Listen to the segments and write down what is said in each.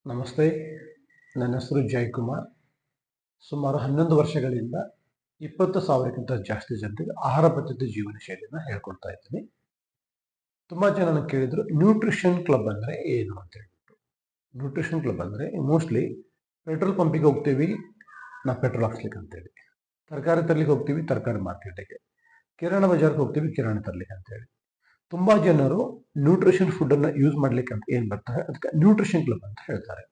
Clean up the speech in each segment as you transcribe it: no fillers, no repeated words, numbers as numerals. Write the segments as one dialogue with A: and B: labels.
A: ನಮಸ್ತೆ. ನನ್ನ ಹೆಸರು ಜಯಕುಮಾರ್. ಸುಮಾರು 11 ವರ್ಷಗಳಿಂದ 20,000ಕ್ಕಿಂತ ಜಾಸ್ತಿ ಜನರಿಗೆ ಆಹಾರ ಪದ್ಧತಿ ಜೀವನ ಶೈಲಿಯನ್ನು ಹೇಳ್ಕೊಡ್ತಾ ಇದ್ದೀನಿ. ತುಂಬ ಜನ ನನಗೆ ಕೇಳಿದ್ರು, ನ್ಯೂಟ್ರಿಷನ್ ಕ್ಲಬ್ ಅಂದರೆ ಏನು ಅಂತ ಹೇಳ್ಬಿಟ್ಟು. ನ್ಯೂಟ್ರಿಷನ್ ಕ್ಲಬ್ ಅಂದರೆ ಮೋಸ್ಟ್ಲಿ ಪೆಟ್ರೋಲ್ ಪಂಪಿಗೆ ಹೋಗ್ತೀವಿ, ನಾವು ಪೆಟ್ರೋಲ್ ಹಾಕ್ಸ್ಲಿಕ್ಕೆ ಅಂತೇಳಿ. ತರಕಾರಿ ತರಲಿಕ್ಕೆ ಹೋಗ್ತೀವಿ, ತರಕಾರಿ ಮಾರ್ಕೆಟಿಗೆ. ಕಿರಾಣಿ ಬಜಾರ್ಗೆ ಹೋಗ್ತೀವಿ, ಕಿರಾಣಿ ತರಲಿಕ್ಕೆ ಅಂತೇಳಿ. ತುಂಬ ಜನರು ನ್ಯೂಟ್ರಿಷನ್ ಫುಡ್ಡನ್ನು ಯೂಸ್ ಮಾಡಲಿಕ್ಕೆ ಅಂತ ಏನು ಬರ್ತಾರೆ, ಅದಕ್ಕೆ ನ್ಯೂಟ್ರಿಷನ್ ಕ್ಲಬ್ ಅಂತ ಹೇಳ್ತಾರೆ.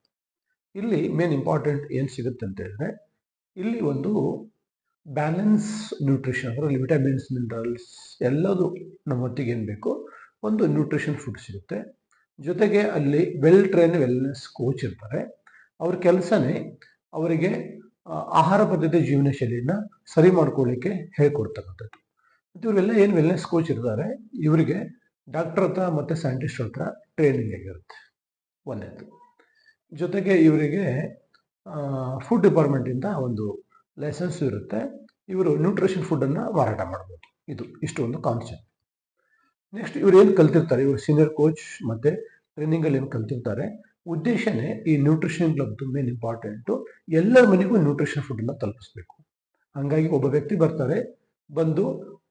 A: ಇಲ್ಲಿ ಮೇನ್ ಇಂಪಾರ್ಟೆಂಟ್ ಏನು ಸಿಗುತ್ತೆ ಅಂತ ಹೇಳಿದ್ರೆ, ಇಲ್ಲಿ ಒಂದು ಬ್ಯಾಲೆನ್ಸ್ ನ್ಯೂಟ್ರಿಷನ್, ಅದರಲ್ಲಿ ವಿಟಮಿನ್ಸ್, ಮಿನರಲ್ಸ್ ಎಲ್ಲದು ನಮ್ಮ ಹೊತ್ತಿಗೆ ಏನು ಬೇಕು ಒಂದು ನ್ಯೂಟ್ರಿಷನ್ ಫುಡ್ ಸಿಗುತ್ತೆ. ಜೊತೆಗೆ ಅಲ್ಲಿ ವೆಲ್ ಟ್ರೈನ್ ವೆಲ್ನೆಸ್ ಕೋಚ್ ಇರ್ತಾರೆ. ಅವ್ರ ಕೆಲಸನೇ ಅವರಿಗೆ ಆಹಾರ ಪದ್ಧತಿ ಜೀವನ ಶೈಲಿಯನ್ನು ಸರಿ ಮಾಡ್ಕೊಳ್ಳಿಕ್ಕೆ ಹೇಳ್ಕೊಡ್ತಕ್ಕಂಥದ್ದು. ಮತ್ತು ಇವರೆಲ್ಲ ಏನು ವೆಲ್ನೆಸ್ ಕೋಚ್ ಇರ್ತಾರೆ, ಇವರಿಗೆ ಡಾಕ್ಟರ್ ಹತ್ರ ಮತ್ತು ಸೈಂಟಿಸ್ಟ್ ಹತ್ರ ಟ್ರೈನಿಂಗ್ ಆಗಿರುತ್ತೆ ಒಂದೇದು. ಜೊತೆಗೆ ಇವರಿಗೆ ಫುಡ್ ಡಿಪಾರ್ಟ್ಮೆಂಟಿಂದ ಒಂದು ಲೈಸೆನ್ಸ್ ಇರುತ್ತೆ. ಇವರು ನ್ಯೂಟ್ರಿಷನ್ ಫುಡ್ಡನ್ನು ಮಾರಾಟ ಮಾಡ್ಬೋದು. ಇಷ್ಟು ಒಂದು ಕಾನ್ಸೆಪ್ಟ್. ನೆಕ್ಸ್ಟ್ ಇವ್ರು ಏನು ಕಲ್ತಿರ್ತಾರೆ, ಇವರು ಸೀನಿಯರ್ ಕೋಚ್ ಮತ್ತು ಟ್ರೈನಿಂಗಲ್ಲಿ ಏನು ಕಲ್ತಿರ್ತಾರೆ, ಉದ್ದೇಶನೇ ಈ ನ್ಯೂಟ್ರಿಷನ್ ಕ್ಲಬ್ದು ಮೇನ್ ಇಂಪಾರ್ಟೆಂಟು ಎಲ್ಲರ ಮನೆಗೂ ನ್ಯೂಟ್ರಿಷನ್ ಫುಡ್ಡನ್ನು ತಲುಪಿಸ್ಬೇಕು. ಹಾಗಾಗಿ ಒಬ್ಬ ವ್ಯಕ್ತಿ ಬರ್ತಾರೆ, ಬಂದು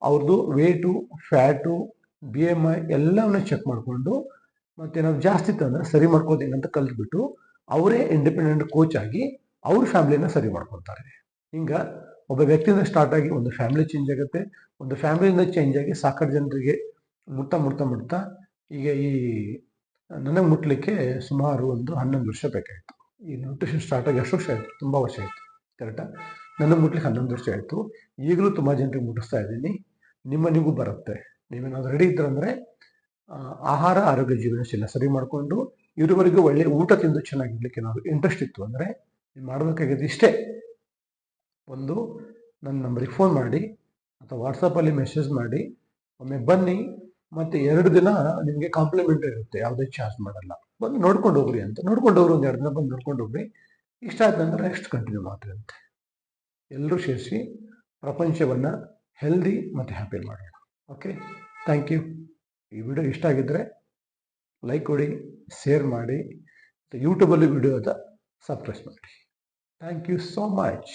A: ಅವ್ರದ್ದು ವೇಟು, ಫ್ಯಾಟು, BMI ಎಲ್ಲವನ್ನ ಚೆಕ್ ಮಾಡಿಕೊಂಡು ಮತ್ತೇನಾದ್ರು ಜಾಸ್ತಿ ತಂದರೆ ಸರಿ ಮಾಡ್ಕೋದು ಹೆಂಗಂತ ಕಲ್ತ್ಬಿಟ್ಟು ಅವರೇ ಇಂಡಿಪೆಂಡೆಂಟ್ ಕೋಚ್ ಆಗಿ ಅವ್ರ ಫ್ಯಾಮಿಲಿನ ಸರಿ ಮಾಡ್ಕೊತಾರೆ. ಹಿಂಗೆ ಒಬ್ಬ ವ್ಯಕ್ತಿಯಿಂದ ಸ್ಟಾರ್ಟ್ ಆಗಿ ಒಂದು ಫ್ಯಾಮಿಲಿ ಚೇಂಜ್ ಆಗುತ್ತೆ. ಒಂದು ಫ್ಯಾಮಿಲಿಯಿಂದ ಚೇಂಜ್ ಆಗಿ ಸಾಕಷ್ಟು ಜನರಿಗೆ ಮುಟ್ತಾ ಈಗ ನನಗೆ ಮುಟ್ಲಿಕ್ಕೆ ಸುಮಾರು ಒಂದು 11 ವರ್ಷ ಬೇಕಾಯಿತು. ಈ ನ್ಯೂಟ್ರಿಷನ್ ಸ್ಟಾರ್ಟ್ ಆಗಿ ಎಷ್ಟು ವರ್ಷ ಆಯಿತು? ತುಂಬ ವರ್ಷ ಆಯಿತು. ಕರೆಕ್ಟಾ? ನನಗೆ ಮುಟ್ಲಿಕ್ಕೆ 11 ವರ್ಷ ಆಯಿತು. ಈಗಲೂ ತುಂಬ ಜನರಿಗೆ ಮುಟ್ಟಿಸ್ತಾ ಇದ್ದೀನಿ. ನಿಮಗೂ ಬರುತ್ತೆ. ನೀವೇನಾದ್ರು ರೆಡಿ ಇದ್ರಂದರೆ ಆಹಾರ ಆರೋಗ್ಯ ಜೀವನ ಶೈಲಿ ಸರಿ ಮಾಡಿಕೊಂಡು ಇದುವರೆಗೂ ಒಳ್ಳೆ ಊಟ ತಿಂದು ಚೆನ್ನಾಗಿರ್ಲಿಕ್ಕೆ ಏನಾದ್ರು ಇಂಟ್ರೆಸ್ಟ್ ಇತ್ತು ಅಂದರೆ ನೀವು ಮಾಡಬೇಕಾಗಿದ್ದು ಇಷ್ಟೇ. ಒಂದು ನನ್ನ ನಂಬರಿಗೆ ಫೋನ್ ಮಾಡಿ ಅಥವಾ ವಾಟ್ಸಪ್ಪಲ್ಲಿ ಮೆಸೇಜ್ ಮಾಡಿ ಒಮ್ಮೆ ಬನ್ನಿ. ಮತ್ತು 2 ದಿನ ನಿಮಗೆ ಕಾಂಪ್ಲಿಮೆಂಟ್ ಇರುತ್ತೆ, ಯಾವುದೇ ಚಾರ್ಜ್ ಮಾಡಲ್ಲ. ಬಂದು ನೋಡ್ಕೊಂಡು ಹೋಗ್ರಿ ಅಂತ. ನೋಡ್ಕೊಂಡು ಹೋಗ್ರಿ, ಒಂದು 2 ದಿನ ಬಂದು ನೋಡ್ಕೊಂಡು ಹೋಗ್ರಿ. ಇಷ್ಟ ಆದ ನಂತರ ನೆಕ್ಸ್ಟ್ ಕಂಟಿನ್ಯೂ ಮಾಡ್ರಿ ಅಂತ. ಎಲ್ಲರೂ ಸೇರಿಸಿ ಪ್ರಪಂಚವನ್ನು ಹೆಲ್ದಿ ಮತ್ತು ಹ್ಯಾಪಿ ಮಾಡೋಣ. Okay, thank you. ಈ ವಿಡಿಯೋ ಇಷ್ಟ ಆಗಿದ್ದರೆ ಲೈಕ್ ಕೊಡಿ, ಶೇರ್ ಮಾಡಿ, ಯೂಟ್ಯೂಬಲ್ಲಿ ವಿಡಿಯೋದ ಸಬ್ಸ್ಕ್ರೈಬ್ ಮಾಡಿ. Thank you so much.